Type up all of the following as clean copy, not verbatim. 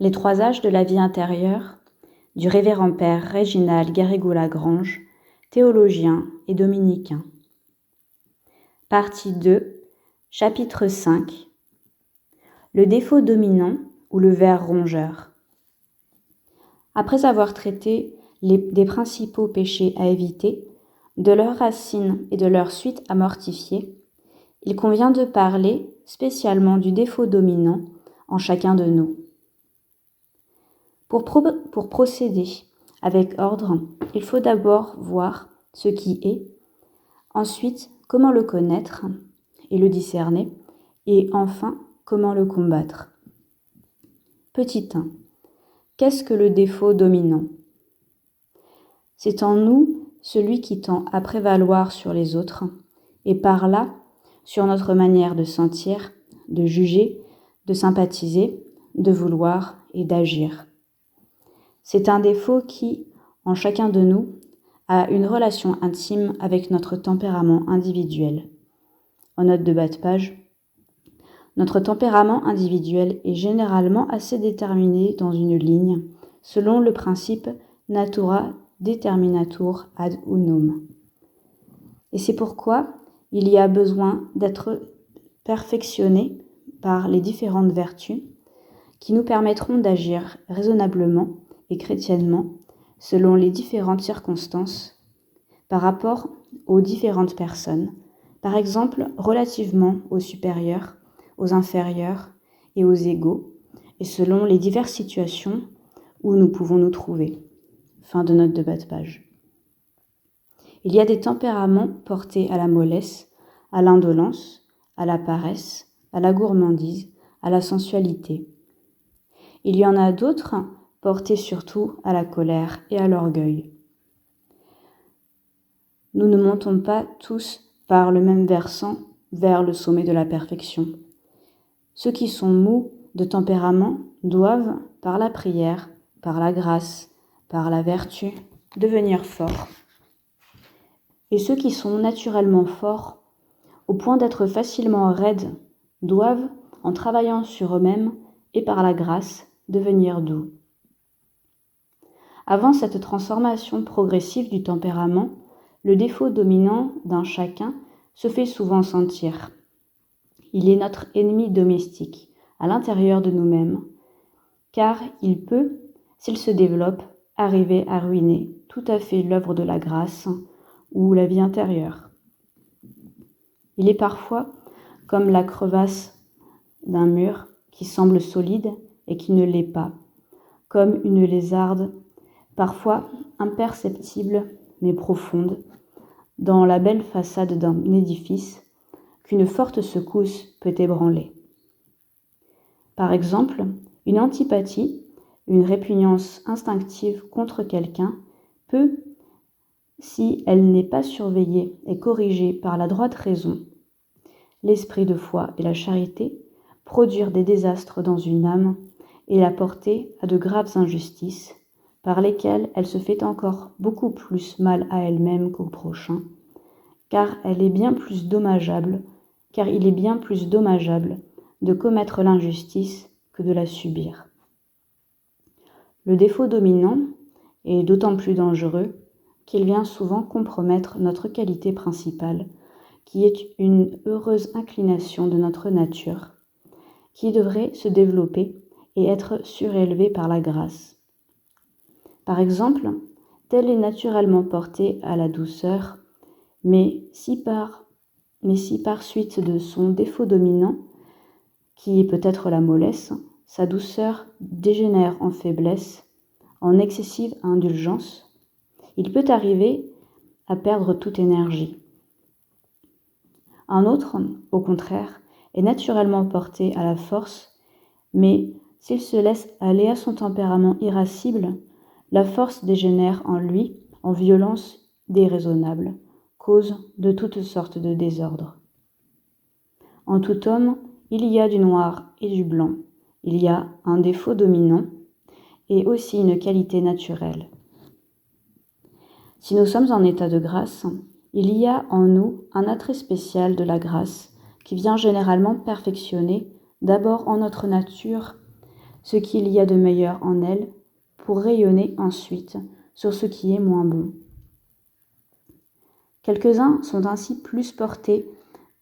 Les trois âges de la vie intérieure du révérend père Réginald Garrigou-Lagrange, théologien et dominicain. Partie 2, chapitre 5. Le défaut dominant ou le ver rongeur. Après avoir traité des principaux péchés à éviter, de leurs racines et de leurs suites à mortifier, il convient de parler spécialement du défaut dominant en chacun de nous. Pour procéder avec ordre, il faut d'abord voir ce qui est, ensuite comment le connaître et le discerner, et enfin comment le combattre. Petit 1. Qu'est-ce que le défaut dominant ? C'est en nous celui qui tend à prévaloir sur les autres, et par là sur notre manière de sentir, de juger, de sympathiser, de vouloir et d'agir. C'est un défaut qui, en chacun de nous, a une relation intime avec notre tempérament individuel. En note de bas de page, notre tempérament individuel est généralement assez déterminé dans une ligne, selon le principe natura determinatur ad unum. Et c'est pourquoi il y a besoin d'être perfectionné par les différentes vertus qui nous permettront d'agir raisonnablement et chrétiennement selon les différentes circonstances par rapport aux différentes personnes, par exemple relativement aux supérieurs, aux inférieurs et aux égaux, et selon les diverses situations où nous pouvons nous trouver. Fin de note de bas de page. Il y a des tempéraments portés à la mollesse, à l'indolence, à la paresse, à la gourmandise, à la sensualité. Il y en a d'autres portés surtout à la colère et à l'orgueil. Nous ne montons pas tous par le même versant vers le sommet de la perfection. Ceux qui sont mous de tempérament doivent, par la prière, par la grâce, par la vertu, devenir forts. Et ceux qui sont naturellement forts, au point d'être facilement raides, doivent, en travaillant sur eux-mêmes et par la grâce, devenir doux. Avant cette transformation progressive du tempérament, le défaut dominant d'un chacun se fait souvent sentir. Il est notre ennemi domestique, à l'intérieur de nous-mêmes, car il peut, s'il se développe, arriver à ruiner tout à fait l'œuvre de la grâce ou la vie intérieure. Il est parfois comme la crevasse d'un mur qui semble solide et qui ne l'est pas, comme une lézarde, parfois imperceptible mais profonde, dans la belle façade d'un édifice qu'une forte secousse peut ébranler. Par exemple, une antipathie, une répugnance instinctive contre quelqu'un peut, si elle n'est pas surveillée et corrigée par la droite raison, l'esprit de foi et la charité, produire des désastres dans une âme et la porter à de graves injustices, par lesquelles elle se fait encore beaucoup plus mal à elle-même qu'au prochain, car il est bien plus dommageable de commettre l'injustice que de la subir. Le défaut dominant est d'autant plus dangereux qu'il vient souvent compromettre notre qualité principale, qui est une heureuse inclination de notre nature, qui devrait se développer et être surélevée par la grâce. Par exemple, tel est naturellement porté à la douceur, mais si par suite de son défaut dominant, qui est peut-être la mollesse, sa douceur dégénère en faiblesse, en excessive indulgence, il peut arriver à perdre toute énergie. Un autre, au contraire, est naturellement porté à la force, mais s'il se laisse aller à son tempérament irascible, la force dégénère en lui en violence déraisonnable, cause de toutes sortes de désordres. En tout homme, il y a du noir et du blanc, il y a un défaut dominant et aussi une qualité naturelle. Si nous sommes en état de grâce, il y a en nous un attrait spécial de la grâce qui vient généralement perfectionner d'abord en notre nature ce qu'il y a de meilleur en elle pour rayonner ensuite sur ce qui est moins bon. Quelques-uns sont ainsi plus portés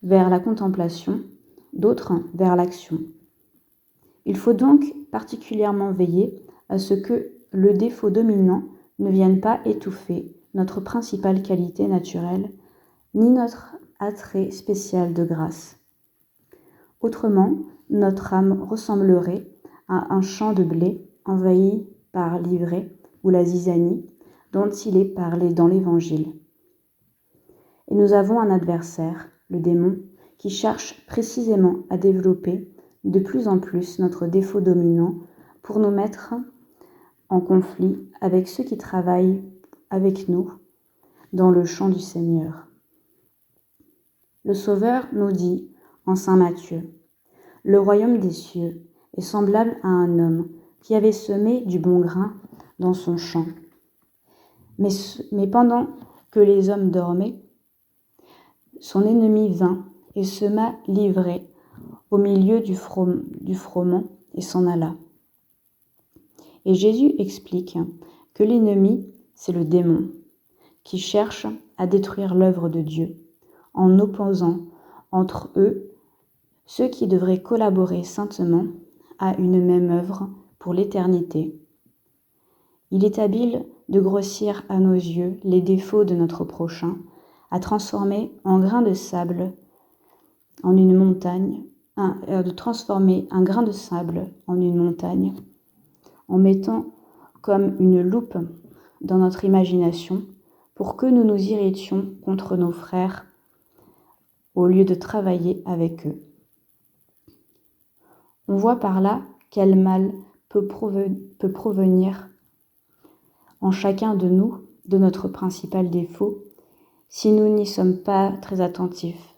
vers la contemplation, d'autres vers l'action. Il faut donc particulièrement veiller à ce que le défaut dominant ne vienne pas étouffer notre principale qualité naturelle, ni notre attrait spécial de grâce. Autrement, notre âme ressemblerait à un champ de blé envahi par l'ivraie ou la zizanie dont il est parlé dans l'Évangile. Et nous avons un adversaire, le démon, qui cherche précisément à développer de plus en plus notre défaut dominant pour nous mettre en conflit avec ceux qui travaillent avec nous dans le champ du Seigneur. Le Sauveur nous dit en Saint Matthieu, « Le royaume des cieux est semblable à un homme qui avait semé du bon grain dans son champ. Mais pendant que les hommes dormaient, son ennemi vint et sema l'ivraie au milieu du froment et s'en alla. » Et Jésus explique que l'ennemi, c'est le démon, qui cherche à détruire l'œuvre de Dieu, en opposant entre eux ceux qui devraient collaborer saintement à une même œuvre pour l'éternité. Il est habile de grossir à nos yeux les défauts de notre prochain, à transformer en grain de sable en une montagne, de transformer un grain de sable en une montagne, en mettant comme une loupe dans notre imagination pour que nous nous irritions contre nos frères au lieu de travailler avec eux. On voit par là quel mal peut provenir en chacun de nous de notre principal défaut si nous n'y sommes pas très attentifs.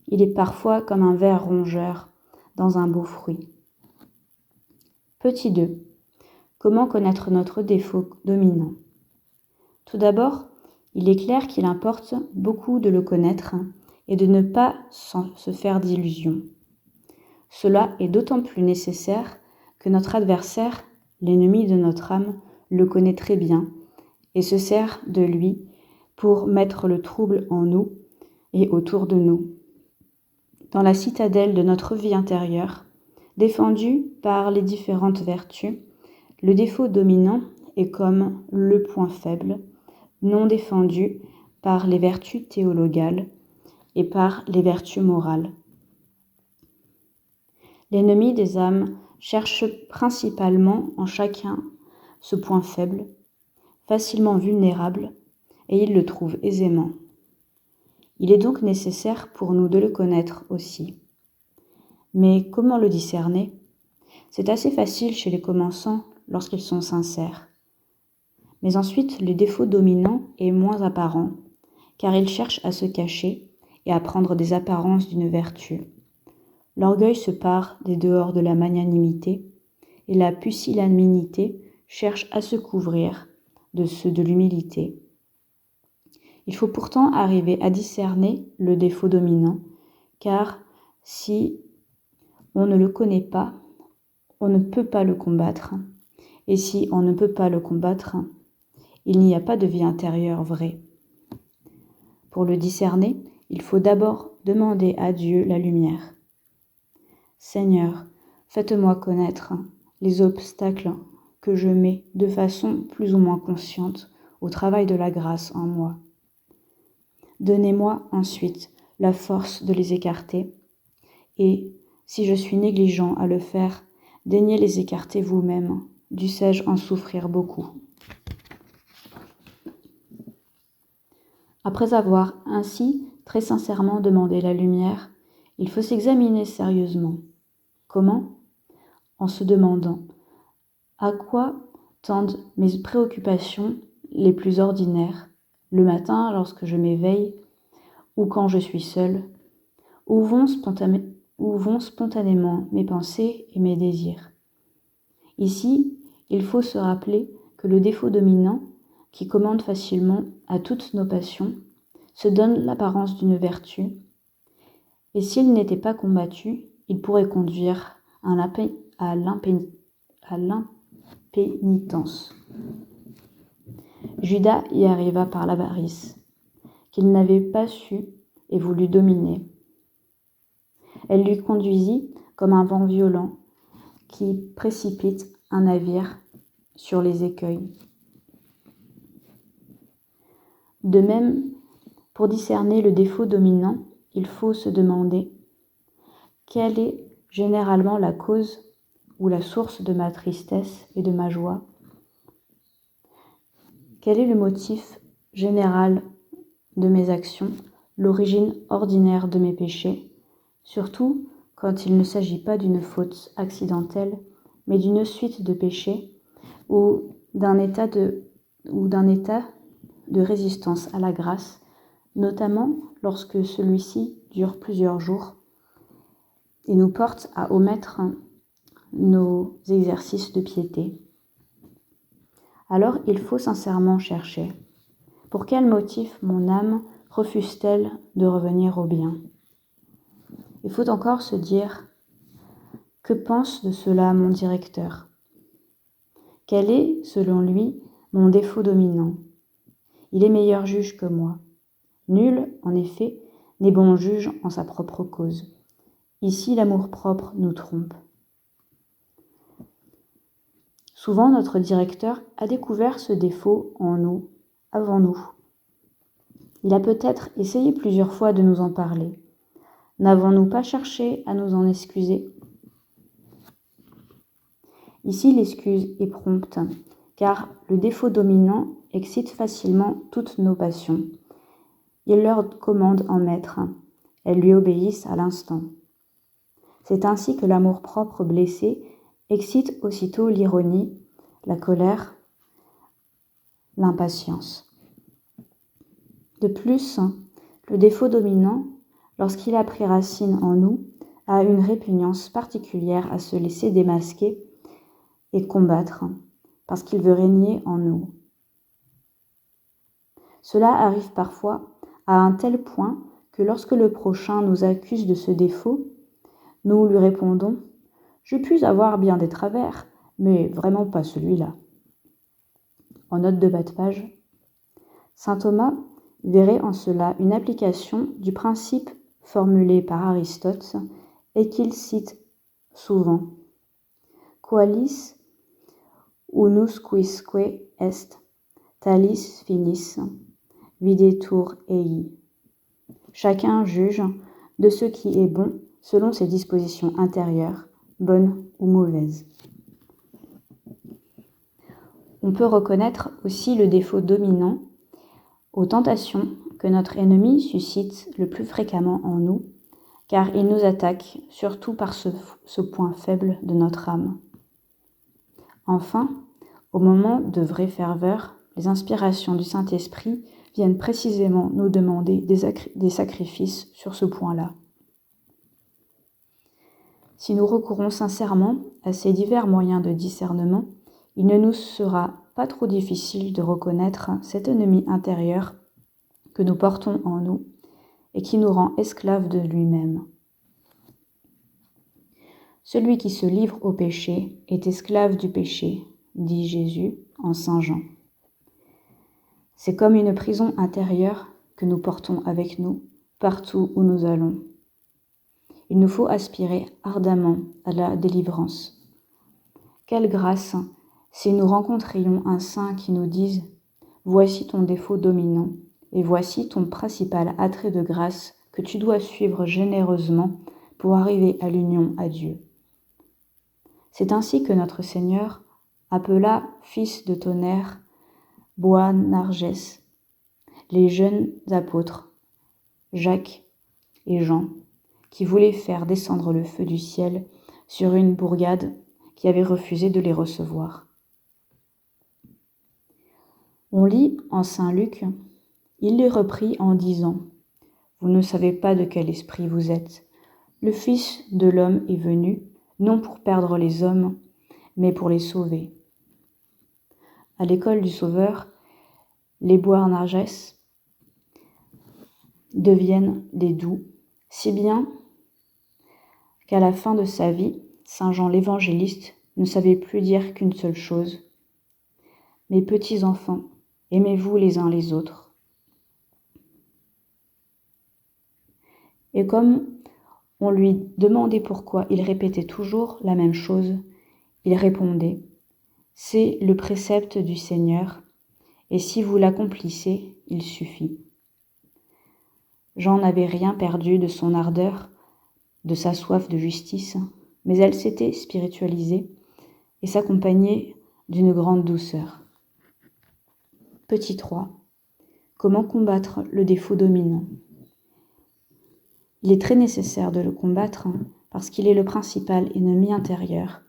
Il est parfois comme un ver rongeur dans un beau fruit. Petit 2. Comment connaître notre défaut dominant ? Tout d'abord, il est clair qu'il importe beaucoup de le connaître et de ne pas se faire d'illusions. Cela est d'autant plus nécessaire que notre adversaire, l'ennemi de notre âme, le connaît très bien et se sert de lui pour mettre le trouble en nous et autour de nous. Dans la citadelle de notre vie intérieure, défendue par les différentes vertus, le défaut dominant est comme le point faible, non défendu par les vertus théologales et par les vertus morales. L'ennemi des âmes cherche principalement en chacun ce point faible, facilement vulnérable, et il le trouve aisément. Il est donc nécessaire pour nous de le connaître aussi. Mais comment le discerner ? C'est assez facile chez les commençants lorsqu'ils sont sincères. Mais ensuite, le défaut dominant est moins apparent, car il cherche à se cacher et à prendre des apparences d'une vertu. L'orgueil se pare des dehors de la magnanimité, et la pusillanimité cherche à se couvrir de ceux de l'humilité. Il faut pourtant arriver à discerner le défaut dominant, car si on ne le connaît pas, on ne peut pas le combattre, et si on ne peut pas le combattre, il n'y a pas de vie intérieure vraie. Pour le discerner, il faut d'abord demander à Dieu la lumière. Seigneur, faites-moi connaître les obstacles que je mets de façon plus ou moins consciente au travail de la grâce en moi. Donnez-moi ensuite la force de les écarter et, si je suis négligent à le faire, daignez les écarter vous-même, dussé-je en souffrir beaucoup. Après avoir ainsi très sincèrement demandé la lumière, il faut s'examiner sérieusement. Comment ? En se demandant à quoi tendent mes préoccupations les plus ordinaires, le matin lorsque je m'éveille ou quand je suis seule, où vont spontanément mes pensées et mes désirs. Ici, il faut se rappeler que le défaut dominant, qui commande facilement à toutes nos passions, se donne l'apparence d'une vertu, et s'il n'était pas combattu, il pourrait conduire à à l'impénitence. Judas y arriva par l'avarice, qu'il n'avait pas su et voulut dominer. Elle lui conduisit comme un vent violent qui précipite un navire sur les écueils. De même, pour discerner le défaut dominant, il faut se demander quelle est généralement la cause ou la source de ma tristesse et de ma joie. Quel est le motif général de mes actions, l'origine ordinaire de mes péchés, surtout quand il ne s'agit pas d'une faute accidentelle, mais d'une suite de péchés ou d'un état de résistance à la grâce, notamment lorsque celui-ci dure plusieurs jours et nous porte à omettre nos exercices de piété. Alors il faut sincèrement chercher. Pour quel motif mon âme refuse-t-elle de revenir au bien? Il faut encore se dire, que pense de cela mon directeur? Quel est, selon lui, mon défaut dominant? Il est meilleur juge que moi. Nul, en effet, n'est bon juge en sa propre cause. Ici, l'amour-propre nous trompe. Souvent, notre directeur a découvert ce défaut en nous, avant nous. Il a peut-être essayé plusieurs fois de nous en parler. N'avons-nous pas cherché à nous en excuser? Ici, l'excuse est prompte, car le défaut dominant excite facilement toutes nos passions. Il leur commande en maître. Elles lui obéissent à l'instant. C'est ainsi que l'amour-propre blessé excite aussitôt l'ironie, la colère, l'impatience. De plus, le défaut dominant, lorsqu'il a pris racine en nous, a une répugnance particulière à se laisser démasquer et combattre, parce qu'il veut régner en nous. Cela arrive parfois à un tel point que lorsque le prochain nous accuse de ce défaut, nous lui répondons « Je puis avoir bien des travers, mais vraiment pas celui-là ». En note de bas de page, saint Thomas verrait en cela une application du principe formulé par Aristote et qu'il cite souvent. Qualis unusquisque est, talis finis, videtur ei. Chacun juge de ce qui est bon selon ses dispositions intérieures, bonnes ou mauvaises. On peut reconnaître aussi le défaut dominant aux tentations que notre ennemi suscite le plus fréquemment en nous, car il nous attaque surtout par ce point faible de notre âme. Enfin, au moment de vraie ferveur, les inspirations du Saint-Esprit viennent précisément nous demander des sacrifices sur ce point-là. Si nous recourons sincèrement à ces divers moyens de discernement, il ne nous sera pas trop difficile de reconnaître cet ennemi intérieur que nous portons en nous et qui nous rend esclaves de lui-même. Celui qui se livre au péché est esclave du péché, dit Jésus en Saint Jean. C'est comme une prison intérieure que nous portons avec nous partout où nous allons. Il nous faut aspirer ardemment à la délivrance. Quelle grâce si nous rencontrions un saint qui nous dise « Voici ton défaut dominant et voici ton principal attrait de grâce que tu dois suivre généreusement pour arriver à l'union à Dieu. » C'est ainsi que notre Seigneur appela fils de tonnerre Boanerges, les jeunes apôtres, Jacques et Jean, qui voulaient faire descendre le feu du ciel sur une bourgade qui avait refusé de les recevoir. On lit en Saint Luc, « Il les reprit en disant, « Vous ne savez pas de quel esprit vous êtes. Le Fils de l'homme est venu, non pour perdre les hommes, mais pour les sauver. » À l'école du Sauveur, les Boanerges deviennent des doux, si bien qu'à la fin de sa vie, Saint Jean l'Évangéliste ne savait plus dire qu'une seule chose. Mes petits enfants, aimez-vous les uns les autres. Et comme on lui demandait pourquoi il répétait toujours la même chose, il répondait, c'est le précepte du Seigneur, et si vous l'accomplissez, il suffit. Jean n'avait rien perdu de son ardeur, de sa soif de justice, mais elle s'était spiritualisée et s'accompagnait d'une grande douceur. Petit 3. Comment combattre le défaut dominant? Il est très nécessaire de le combattre parce qu'il est le principal ennemi intérieur.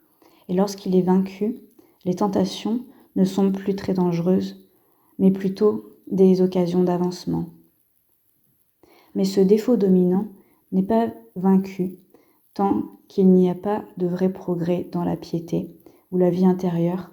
Et lorsqu'il est vaincu, les tentations ne sont plus très dangereuses, mais plutôt des occasions d'avancement. Mais ce défaut dominant n'est pas vaincu tant qu'il n'y a pas de vrai progrès dans la piété ou la vie intérieure,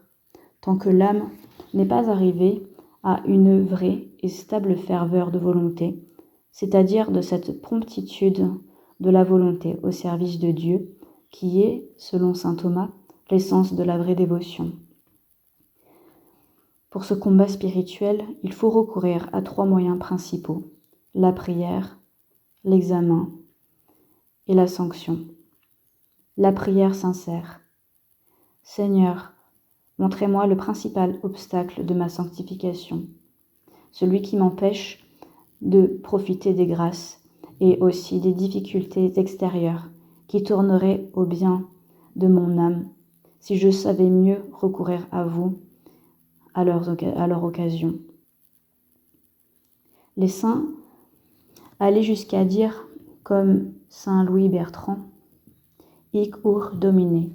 tant que l'âme n'est pas arrivée à une vraie et stable ferveur de volonté, c'est-à-dire de cette promptitude de la volonté au service de Dieu, qui est, selon saint Thomas, l'essence de la vraie dévotion. Pour ce combat spirituel, il faut recourir à 3 moyens principaux, la prière, l'examen et la sanction. La prière sincère. Seigneur, montrez-moi le principal obstacle de ma sanctification, celui qui m'empêche de profiter des grâces et aussi des difficultés extérieures qui tourneraient au bien de mon âme si je savais mieux recourir à vous à leur occasion. Les saints allaient jusqu'à dire, comme saint Louis Bertrand, Hic ur Domine,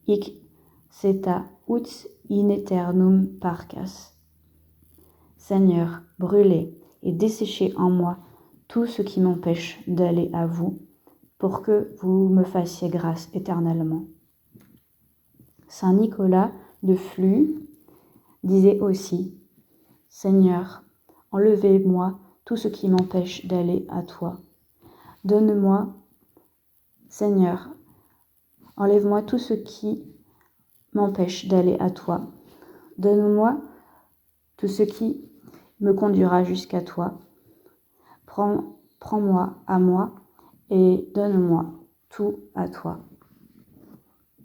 hic seta ut in aeternum parcas. Seigneur, brûlez et desséchez en moi tout ce qui m'empêche d'aller à vous, pour que vous me fassiez grâce éternellement. Saint Nicolas de Flux disait aussi, Seigneur, enlevez-moi tout ce qui m'empêche d'aller à toi. Donne-moi, Seigneur, enlève-moi tout ce qui m'empêche d'aller à toi. Donne-moi tout ce qui me conduira jusqu'à toi. Prends-moi à moi et donne-moi tout à toi.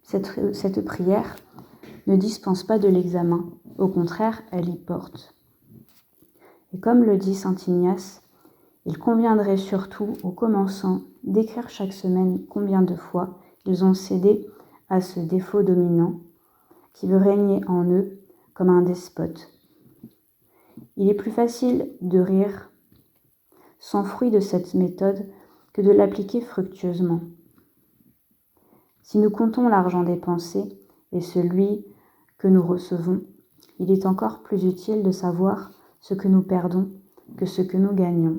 Cette prière ne dispense pas de l'examen, au contraire, elle y porte. Et comme le dit saint Ignace, il conviendrait surtout aux commençants d'écrire chaque semaine combien de fois ils ont cédé à ce défaut dominant qui veut régner en eux comme un despote. Il est plus facile de rire sans fruit de cette méthode que de l'appliquer fructueusement. Si nous comptons l'argent dépensé et celui que nous recevons, il est encore plus utile de savoir ce que nous perdons que ce que nous gagnons,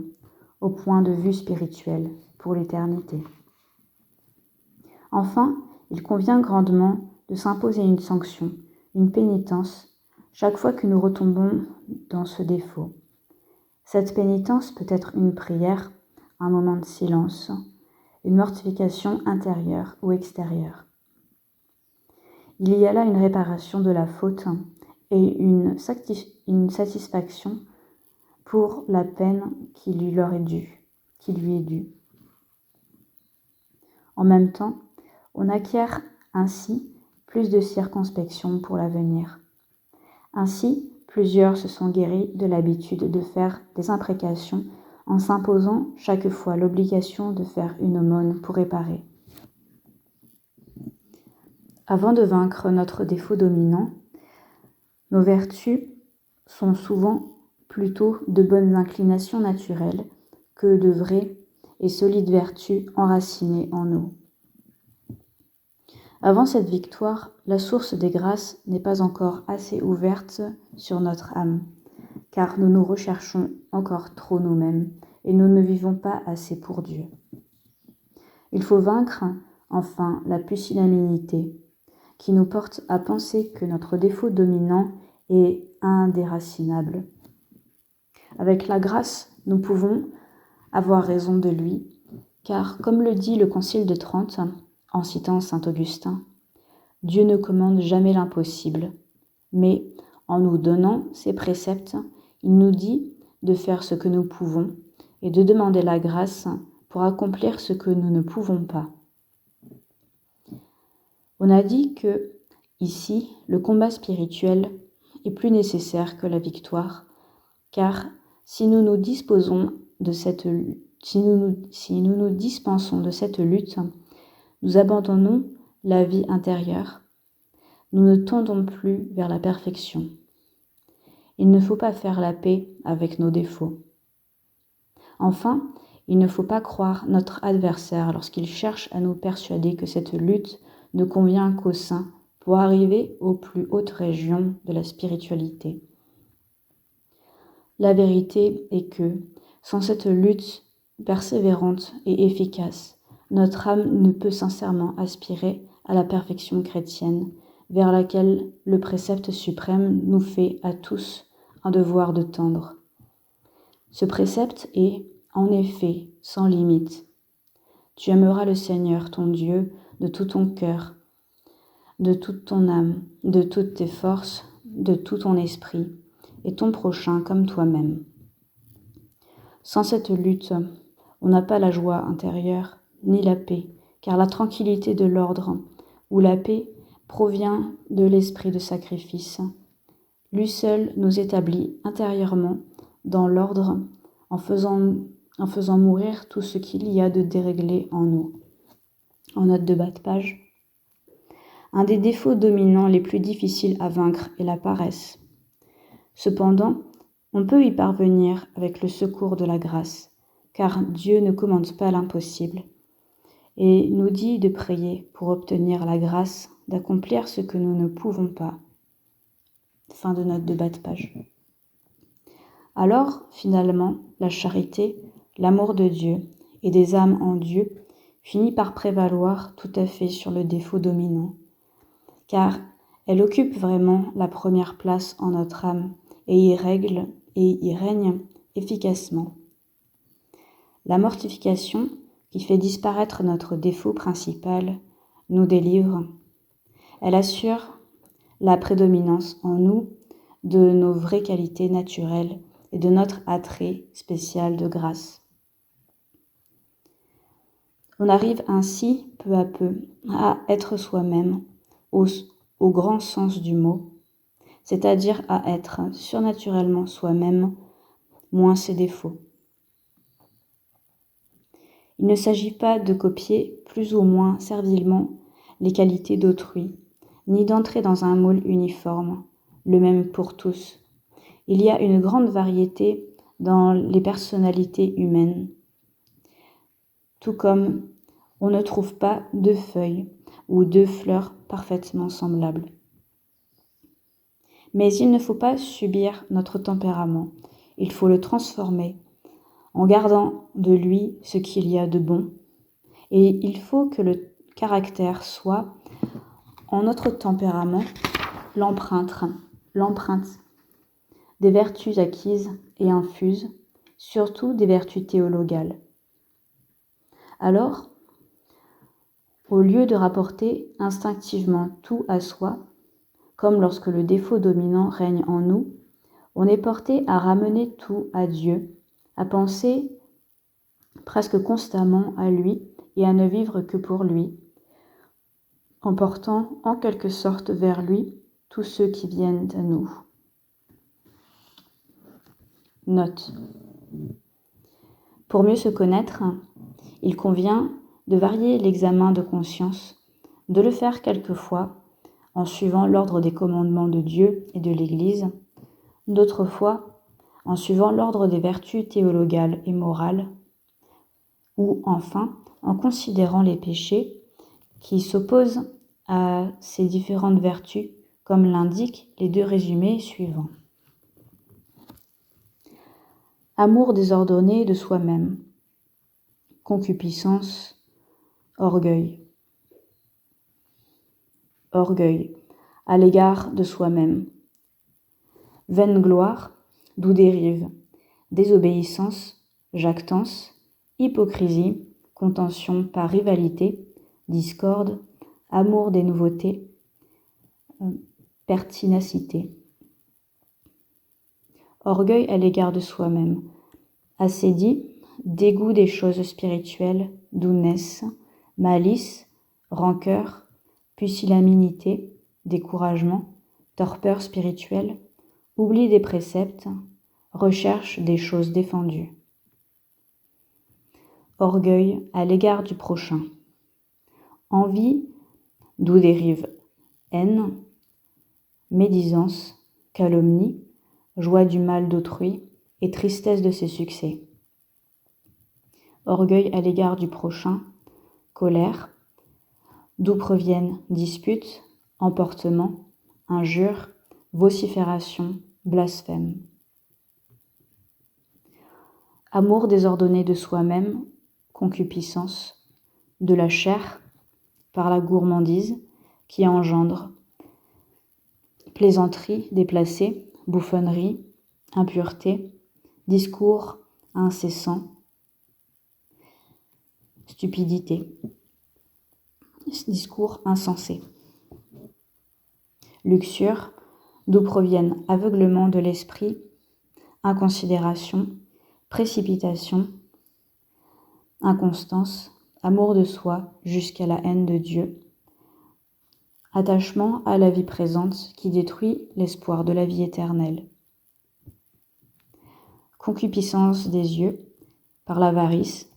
au point de vue spirituel, pour l'éternité. Enfin, il convient grandement de s'imposer une sanction, une pénitence, chaque fois que nous retombons dans ce défaut. Cette pénitence peut être une prière, un moment de silence, une mortification intérieure ou extérieure. Il y a là une réparation de la faute et une satisfaction pour la peine qui lui est due. En même temps, on acquiert ainsi plus de circonspection pour l'avenir. Ainsi, plusieurs se sont guéris de l'habitude de faire des imprécations en s'imposant chaque fois l'obligation de faire une aumône pour réparer. Avant de vaincre notre défaut dominant, nos vertus sont souvent plutôt de bonnes inclinations naturelles que de vraies et solides vertus enracinées en nous. Avant cette victoire, la source des grâces n'est pas encore assez ouverte sur notre âme, car nous nous recherchons encore trop nous-mêmes et nous ne vivons pas assez pour Dieu. Il faut vaincre, enfin, la pusillanimité qui nous porte à penser que notre défaut dominant est indéracinable. Avec la grâce, nous pouvons avoir raison de lui, car, comme le dit le Concile de Trente, en citant saint Augustin, Dieu ne commande jamais l'impossible, mais en nous donnant ses préceptes, il nous dit de faire ce que nous pouvons et de demander la grâce pour accomplir ce que nous ne pouvons pas. On a dit que, ici, le combat spirituel est plus nécessaire que la victoire, car si nous nous dispensons de cette lutte, nous abandonnons la vie intérieure. Nous ne tendons plus vers la perfection. Il ne faut pas faire la paix avec nos défauts. Enfin, il ne faut pas croire notre adversaire lorsqu'il cherche à nous persuader que cette lutte ne convient qu'aux saints pour arriver aux plus hautes régions de la spiritualité. La vérité est que, sans cette lutte persévérante et efficace, notre âme ne peut sincèrement aspirer à la perfection chrétienne, vers laquelle le précepte suprême nous fait à tous un devoir de tendre. Ce précepte est, en effet, sans limite. Tu aimeras le Seigneur, ton Dieu, de tout ton cœur, de toute ton âme, de toutes tes forces, de tout ton esprit, et ton prochain comme toi-même. Sans cette lutte, on n'a pas la joie intérieure, ni la paix, car la tranquillité de l'ordre, ou la paix, provient de l'esprit de sacrifice. Lui seul nous établit intérieurement dans l'ordre en faisant mourir tout ce qu'il y a de déréglé en nous. En note de bas de page. Un des défauts dominants les plus difficiles à vaincre est la paresse. Cependant, on peut y parvenir avec le secours de la grâce, car Dieu ne commande pas l'impossible, et nous dit de prier pour obtenir la grâce d'accomplir ce que nous ne pouvons pas. Fin de note de bas de page. Alors, finalement, la charité, l'amour de Dieu et des âmes en Dieu finit par prévaloir tout à fait sur le défaut dominant, car elle occupe vraiment la première place en notre âme et y règne efficacement. La mortification, qui fait disparaître notre défaut principal, nous délivre. Elle assure la prédominance en nous de nos vraies qualités naturelles et de notre attrait spécial de grâce. On arrive ainsi, peu à peu, à être soi-même, au grand sens du mot, c'est-à-dire à être surnaturellement soi-même, moins ses défauts. Il ne s'agit pas de copier plus ou moins servilement les qualités d'autrui, ni d'entrer dans un moule uniforme, le même pour tous. Il y a une grande variété dans les personnalités humaines, tout comme on ne trouve pas deux feuilles ou deux fleurs parfaitement semblables. Mais il ne faut pas subir notre tempérament, il faut le transformer en gardant de lui ce qu'il y a de bon, et il faut que le caractère soit, en notre tempérament, l'empreinte des vertus acquises et infuses, surtout des vertus théologales. Alors, au lieu de rapporter instinctivement tout à soi, comme lorsque le défaut dominant règne en nous, on est porté à ramener tout à Dieu, à penser presque constamment à lui et à ne vivre que pour lui, en portant en quelque sorte vers lui tous ceux qui viennent à nous. Note. Pour mieux se connaître, il convient de varier l'examen de conscience, de le faire quelquefois en suivant l'ordre des commandements de Dieu et de l'Église, d'autres fois en suivant l'ordre des vertus théologales et morales, ou enfin en considérant les péchés qui s'opposent à ces différentes vertus, comme l'indiquent les deux résumés suivants. Amour désordonné de soi-même, concupiscence, orgueil. Orgueil à l'égard de soi-même. Vaine gloire, d'où dérive désobéissance, jactance, hypocrisie, contention par rivalité, discorde, amour des nouveautés, pertinacité. Orgueil à l'égard de soi-même, assédie, dégoût des choses spirituelles, dounesse, malice, rancœur, pusillanimité, découragement, torpeur spirituelle, oubli des préceptes, recherche des choses défendues. Orgueil à l'égard du prochain, envie, d'où dérive haine, médisance, calomnie, joie du mal d'autrui et tristesse de ses succès. Orgueil à l'égard du prochain, colère, d'où proviennent disputes, emportements, injures, vociférations, blasphèmes. Amour désordonné de soi-même, concupiscence, de la chair, par la gourmandise, qui engendre plaisanterie déplacée, bouffonnerie, impureté, discours incessant, stupidité, discours insensé. Luxure, d'où proviennent aveuglement de l'esprit, inconsidération, précipitation, inconstance, amour de soi jusqu'à la haine de Dieu, attachement à la vie présente qui détruit l'espoir de la vie éternelle. Concupiscence des yeux, par l'avarice,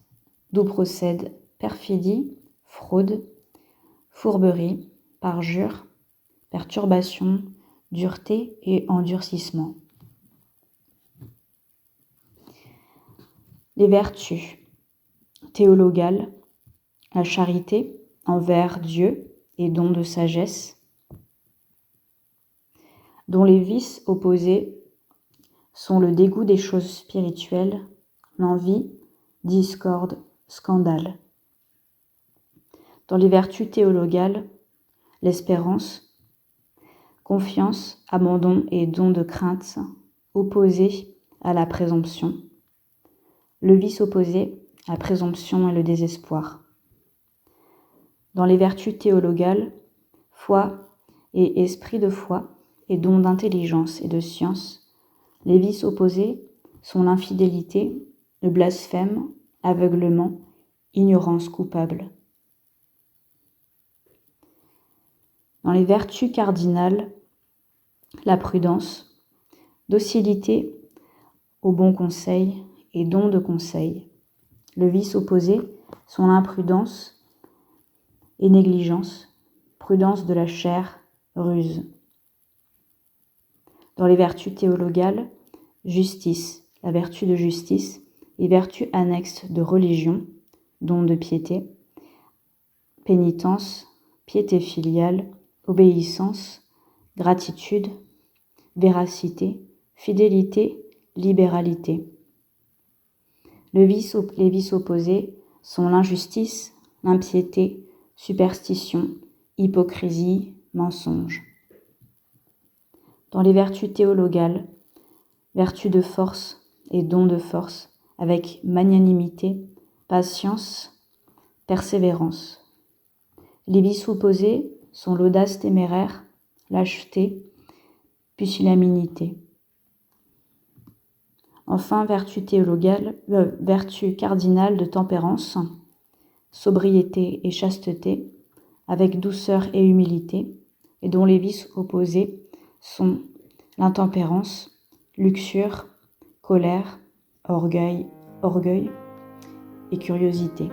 d'où procède perfidie, fraude, fourberie, parjure, perturbation, dureté et endurcissement. Les vertus théologales, la charité envers Dieu et don de sagesse, dont les vices opposés sont le dégoût des choses spirituelles, l'envie, discorde, scandale. Dans les vertus théologales, l'espérance, confiance, abandon et don de crainte, opposés à la présomption. Le vice opposé, la présomption et le désespoir. Dans les vertus théologales, foi et esprit de foi et don d'intelligence et de science, les vices opposés sont l'infidélité, le blasphème, aveuglement, ignorance coupable. Dans les vertus cardinales, la prudence, docilité au bon conseil et don de conseil. Le vice opposé sont l'imprudence et négligence, prudence de la chair, ruse. Dans les vertus théologales, justice, la vertu de justice, et vertus annexes de religion, don de piété, pénitence, piété filiale, obéissance, gratitude, véracité, fidélité, libéralité. Les vices opposés sont l'injustice, l'impiété, superstition, hypocrisie, mensonge. Dans les vertus théologales, vertu de force et don de force, avec magnanimité, patience, persévérance. Les vices opposés sont l'audace téméraire, lâcheté, pusillanimité. Enfin, vertu cardinale de tempérance, sobriété et chasteté, avec douceur et humilité, et dont les vices opposés sont l'intempérance, luxure, colère, orgueil et curiosité.